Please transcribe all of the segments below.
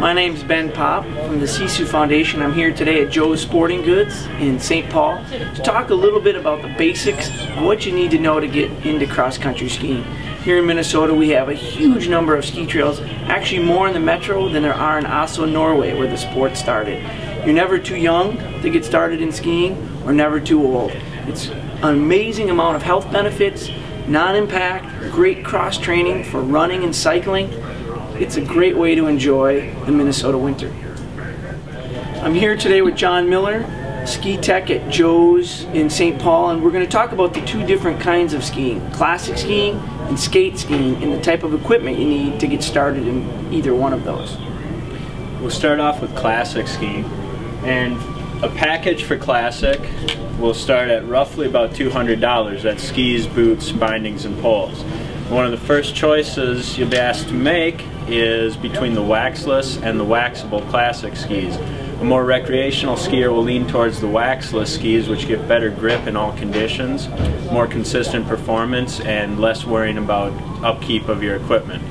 My name's Ben Pop from the Sisu Foundation. I'm here today at Joe's Sporting Goods in St. Paul to talk a little bit about the basics of what you need to know to get into cross-country skiing. Here in Minnesota we have a huge number of ski trails, actually more in the metro than there are in Oslo, Norway, where the sport started. You're never too young to get started in skiing or never too old. It's an amazing amount of health benefits, non-impact, great cross-training for running and cycling. It's a great way to enjoy the Minnesota winter. I'm here today with John Miller, ski tech at Joe's in St. Paul, and we're going to talk about the two different kinds of skiing, classic skiing and skate skiing, and the type of equipment you need to get started in either one of those. We'll start off with classic skiing, and a package for classic will start at roughly about $200. That's skis, boots, bindings, and poles. One of the first choices you'll be asked to make is between the waxless and the waxable classic skis. A more recreational skier will lean towards the waxless skis, which give better grip in all conditions, more consistent performance, and less worrying about upkeep of your equipment.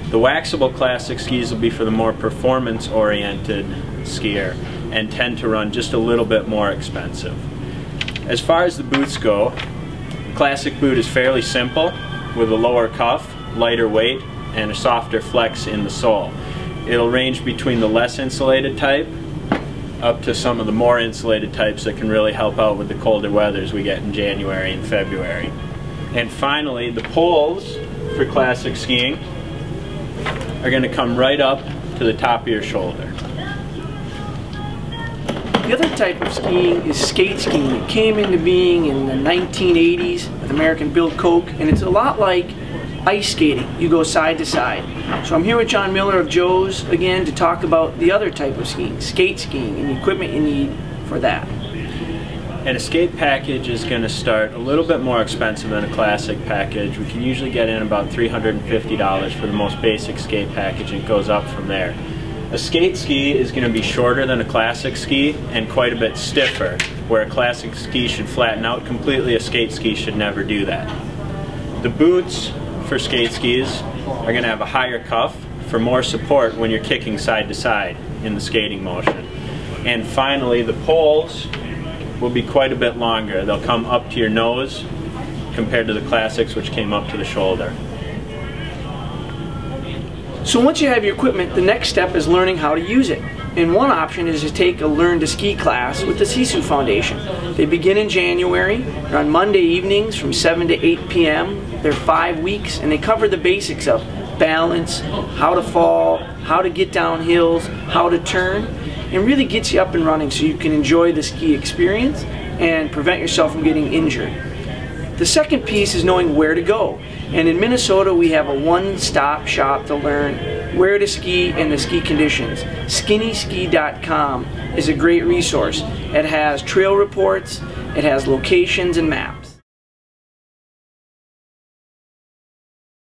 The waxable classic skis will be for the more performance-oriented skier and tend to run just a little bit more expensive. As far as the boots go, the classic boot is fairly simple with a lower cuff, lighter weight, and a softer flex in the sole. It'll range between the less insulated type up to some of the more insulated types that can really help out with the colder weathers we get in January and February. And finally, the poles for classic skiing are going to come right up to the top of your shoulder. The other type of skiing is skate skiing. It came into being in the 1980s with American Bill Koch, and it's a lot like ice skating. You go side to side. So I'm here with John Miller of Joe's again to talk about the other type of skiing, skate skiing, and the equipment you need for that. And a skate package is going to start a little bit more expensive than a classic package. We can usually get in about $350 for the most basic skate package, and it goes up from there. A skate ski is going to be shorter than a classic ski and quite a bit stiffer. Where a classic ski should flatten out completely, a skate ski should never do that. The boots for skate skis are going to have a higher cuff for more support when you're kicking side to side in the skating motion. And finally, the poles will be quite a bit longer. They'll come up to your nose compared to the classics, which came up to the shoulder. So once you have your equipment, the next step is learning how to use it. And one option is to take a Learn to Ski class with the Sisu Foundation. They begin in January. They're on Monday evenings from 7 to 8 p.m. They're 5 weeks, and they cover the basics of balance, how to fall, how to get down hills, how to turn, and really gets you up and running so you can enjoy the ski experience and prevent yourself from getting injured. The second piece is knowing where to go. And in Minnesota we have a one-stop shop to learn where to ski and the ski conditions. SkinnySki.com is a great resource. It has trail reports, it has locations and maps.